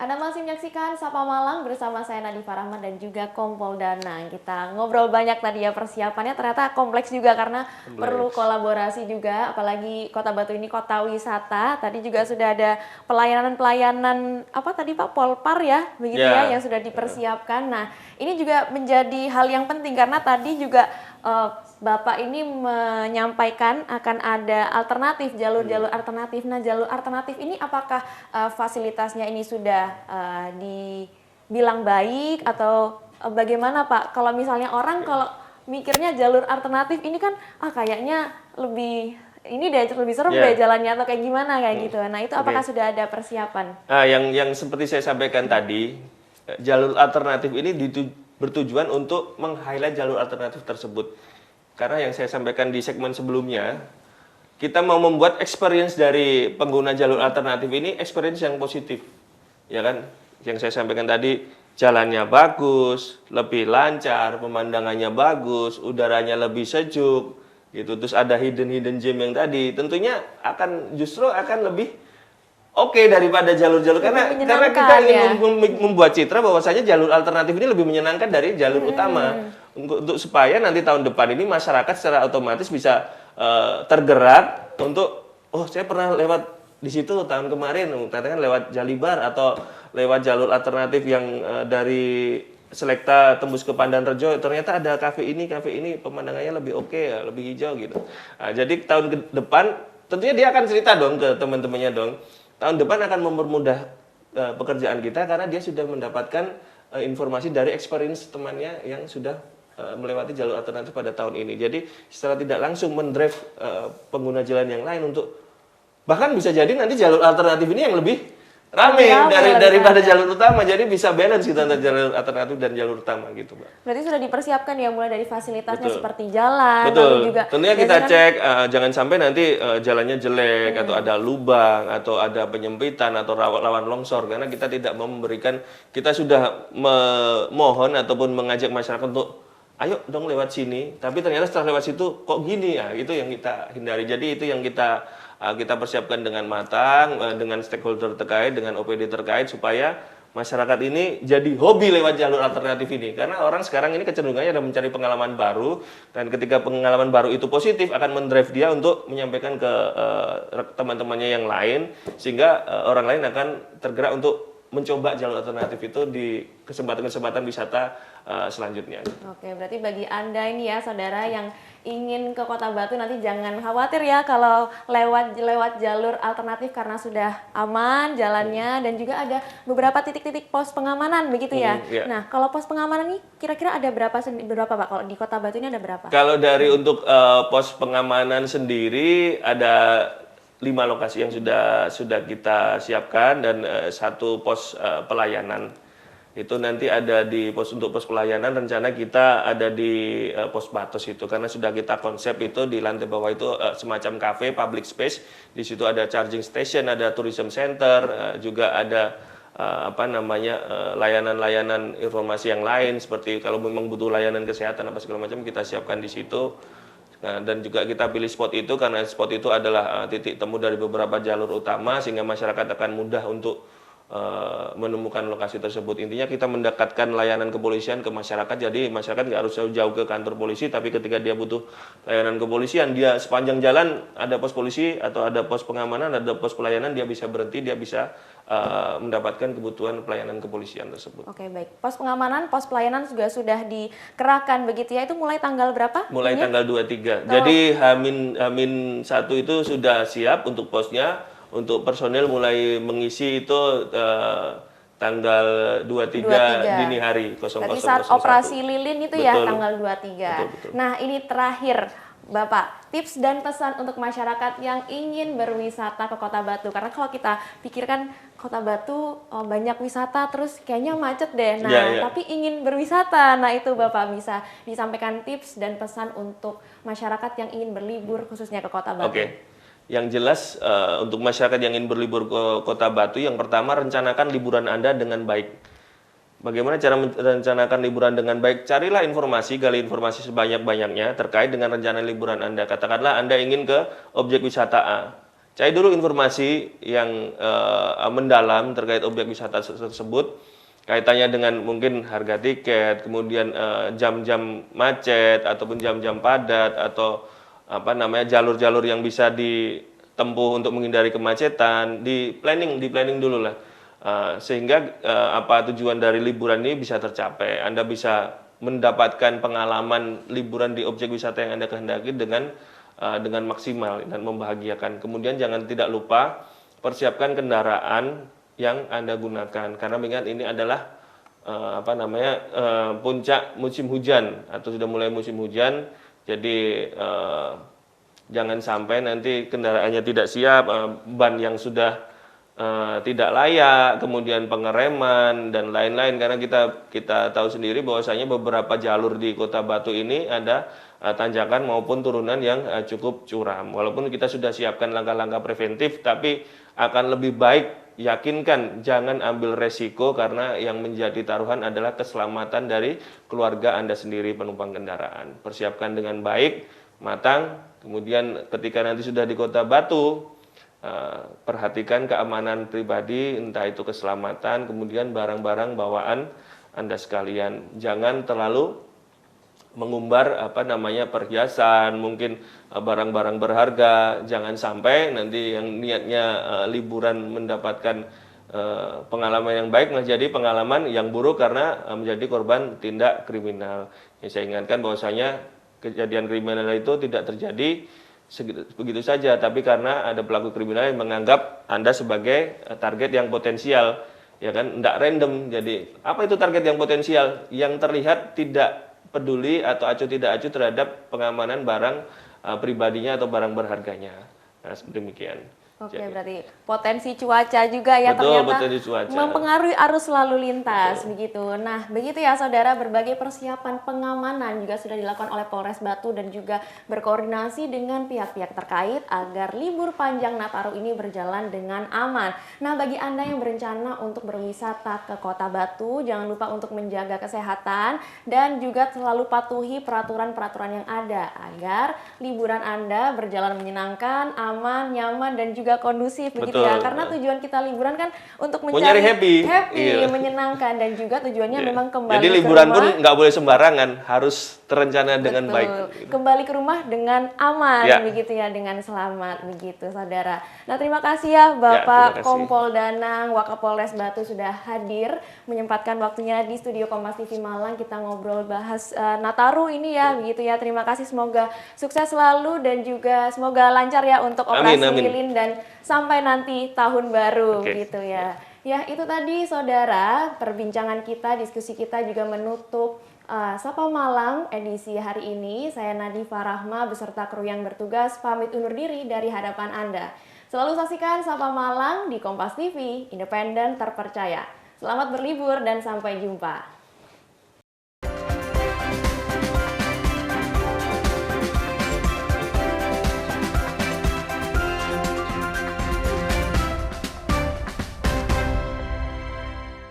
Anda masih menyaksikan Sapa Malang bersama saya Nadifa Rahman dan juga Kompol Danang. Kita ngobrol banyak tadi ya, persiapannya ternyata kompleks juga karena perlu kolaborasi juga, apalagi Kota Batu ini kota wisata. Tadi juga sudah ada pelayanan-pelayanan apa tadi Pak, Polpar ya, begitu ya, yang sudah dipersiapkan. Nah, ini juga menjadi hal yang penting karena tadi juga Bapak ini menyampaikan akan ada alternatif, jalur-jalur alternatif. Nah, jalur alternatif ini apakah fasilitasnya ini sudah dibilang baik atau bagaimana Pak? Kalau misalnya orang kalau mikirnya jalur alternatif ini kan kayaknya lebih ini deh lebih serem deh jalannya atau kayak gimana kayak gitu. Nah, itu apakah sudah ada persiapan? Yang seperti saya sampaikan tadi, jalur alternatif ini bertujuan untuk meng-highlight jalur alternatif tersebut. Karena yang saya sampaikan di segmen sebelumnya, kita mau membuat experience dari pengguna jalur alternatif ini experience yang positif. Ya kan? Yang saya sampaikan tadi, jalannya bagus, lebih lancar, pemandangannya bagus, udaranya lebih sejuk, gitu. Terus ada hidden gem yang tadi, tentunya justru akan lebih oke daripada jalur-jalur karena kita ingin membuat citra bahwasanya jalur alternatif ini lebih menyenangkan dari jalur utama untuk supaya nanti tahun depan ini masyarakat secara otomatis bisa tergerak untuk saya pernah lewat di situ tahun kemarin katakan lewat Jalibar atau lewat jalur alternatif yang dari Selekta tembus ke Pandanrejo, ternyata ada kafe ini pemandangannya lebih oke, lebih hijau gitu. Nah, jadi tahun depan tentunya dia akan cerita dong ke teman-temannya dong. Tahun depan akan mempermudah pekerjaan kita karena dia sudah mendapatkan informasi dari experience temannya yang sudah melewati jalur alternatif pada tahun ini. Jadi secara tidak langsung mendrive pengguna jalan yang lain untuk bahkan bisa jadi nanti jalur alternatif ini yang lebih rame daripada jalur utama. Jadi bisa balance kita antara jalur alternatif dan jalur utama gitu, Mbak. Berarti sudah dipersiapkan ya mulai dari fasilitasnya seperti jalan, lalu juga tentunya kita cek jangan sampai nanti jalannya jelek atau ada lubang atau ada penyempitan atau rawan longsor karena kita tidak memberikan, kita sudah memohon ataupun mengajak masyarakat untuk ayo dong lewat sini, tapi ternyata setelah lewat situ kok gini ya, itu yang kita hindari. Jadi itu yang kita persiapkan dengan matang, dengan stakeholder terkait, dengan OPD terkait supaya masyarakat ini jadi hobi lewat jalur alternatif ini. Karena orang sekarang ini kecenderungannya adalah mencari pengalaman baru, dan ketika pengalaman baru itu positif akan mendrive dia untuk menyampaikan ke teman-temannya yang lain, sehingga orang lain akan tergerak untuk mencoba jalur alternatif itu di kesempatan-kesempatan wisata selanjutnya. Oke, berarti bagi Anda ini ya saudara yang ingin ke Kota Batu nanti jangan khawatir ya kalau lewat jalur alternatif karena sudah aman jalannya dan juga ada beberapa titik-titik pos pengamanan begitu ya. Nah, kalau pos pengamanan ini kira-kira ada berapa Pak? Kalau di Kota Batu ini ada berapa? Kalau dari untuk pos pengamanan sendiri ada 5 lokasi yang sudah kita siapkan dan 1 pos pelayanan. Itu nanti ada di untuk pos pelayanan rencana kita ada di pos Batos itu karena sudah kita konsep itu di lantai bawah itu semacam cafe public space. Di situ ada charging station, ada tourism center, juga ada layanan-layanan informasi yang lain seperti kalau memang butuh layanan kesehatan apa segala macam kita siapkan di situ. Nah, dan juga kita pilih spot itu karena spot itu adalah titik temu dari beberapa jalur utama sehingga masyarakat akan mudah untuk menemukan lokasi tersebut. Intinya kita mendekatkan layanan kepolisian ke masyarakat, jadi masyarakat nggak harus jauh ke kantor polisi, tapi ketika dia butuh layanan kepolisian, dia sepanjang jalan ada pos polisi atau ada pos pengamanan, ada pos pelayanan, dia bisa berhenti, dia bisa mendapatkan kebutuhan pelayanan kepolisian tersebut. Oke, baik. Pos pengamanan, pos pelayanan juga sudah dikerahkan begitu ya, itu mulai tanggal berapa? Mulai tanggal 23. Jadi H-1 itu sudah siap untuk posnya. Untuk personel mulai mengisi itu tanggal 23 dini hari 0001. Berarti saat operasi lilin itu ya tanggal 23. Betul. Nah, ini terakhir Bapak, tips dan pesan untuk masyarakat yang ingin berwisata ke Kota Batu. Karena kalau kita pikirkan Kota Batu banyak wisata terus kayaknya macet deh. Nah, tapi ingin berwisata. Nah, itu Bapak bisa disampaikan tips dan pesan untuk masyarakat yang ingin berlibur khususnya ke Kota Batu. Oke. Yang jelas untuk masyarakat yang ingin berlibur ke Kota Batu, yang pertama rencanakan liburan Anda dengan baik. Bagaimana cara merencanakan liburan dengan baik? Carilah informasi, gali informasi sebanyak-banyaknya terkait dengan rencana liburan Anda. Katakanlah Anda ingin ke objek wisata A. cari dulu informasi yang mendalam terkait objek wisata tersebut, kaitannya dengan mungkin harga tiket, kemudian jam-jam macet ataupun jam-jam padat atau apa namanya jalur-jalur yang bisa ditempuh untuk menghindari kemacetan, di planning dulu lah. Sehingga apa tujuan dari liburan ini bisa tercapai. Anda bisa mendapatkan pengalaman liburan di objek wisata yang Anda kehendaki dengan maksimal dan membahagiakan. Kemudian jangan tidak lupa persiapkan kendaraan yang Anda gunakan, karena mengingat ini adalah puncak musim hujan atau sudah mulai musim hujan. Jadi jangan sampai nanti kendaraannya tidak siap, ban yang sudah tidak layak, kemudian pengereman dan lain-lain, karena kita tahu sendiri bahwasanya beberapa jalur di Kota Batu ini ada tanjakan maupun turunan yang cukup curam. Walaupun kita sudah siapkan langkah-langkah preventif, tapi akan lebih baik yakinkan jangan ambil resiko, karena yang menjadi taruhan adalah keselamatan dari keluarga Anda sendiri, penumpang kendaraan. Persiapkan dengan baik, matang, kemudian ketika nanti sudah di Kota Batu, perhatikan keamanan pribadi, entah itu keselamatan, kemudian barang-barang bawaan Anda sekalian. Jangan terlalu mengumbar perhiasan, mungkin barang-barang berharga. Jangan sampai nanti yang niatnya liburan mendapatkan pengalaman yang baik menjadi pengalaman yang buruk karena menjadi korban tindak kriminal. Saya ingatkan bahwasanya kejadian kriminal itu tidak terjadi begitu saja, tapi karena ada pelaku kriminal yang menganggap Anda sebagai target yang potensial, ya kan, tidak random. Jadi apa itu target yang potensial? Yang terlihat tidak peduli atau acuh tidak acuh terhadap pengamanan barang pribadinya atau barang berharganya. Nah, seperti demikian. Oke, berarti potensi cuaca juga ya ternyata mempengaruhi arus lalu lintas. Begitu. Nah, begitu ya saudara, berbagai persiapan pengamanan juga sudah dilakukan oleh Polres Batu dan juga berkoordinasi dengan pihak-pihak terkait agar libur panjang Nataru ini berjalan dengan aman. Nah, bagi Anda yang berencana untuk berwisata ke Kota Batu, jangan lupa untuk menjaga kesehatan dan juga selalu patuhi peraturan-peraturan yang ada agar liburan Anda berjalan menyenangkan, aman, nyaman dan juga kondusif. Begitu ya, karena tujuan kita liburan kan untuk mencari happy, iya, menyenangkan, dan juga tujuannya memang kembali jadi liburan ke rumah, pun nggak boleh sembarangan, harus terencana dengan baik. Kembali ke rumah dengan aman, begitu ya, dengan selamat, begitu saudara. Nah, terima kasih ya Bapak Kompol Danang, Wakapolres Batu sudah hadir menyempatkan waktunya di studio Kompas TV Malang. Kita ngobrol bahas Nataru ini ya, begitu ya. Terima kasih, semoga sukses selalu dan juga semoga lancar ya untuk operasi lilin dan sampai nanti tahun baru, gitu ya. Ya, itu tadi saudara perbincangan kita, diskusi kita juga menutup Sapa Malang edisi hari ini. Saya Nadifa Rahma beserta kru yang bertugas pamit undur diri dari hadapan Anda. Selalu saksikan Sapa Malang di Kompas TV, independen terpercaya. Selamat berlibur dan sampai jumpa.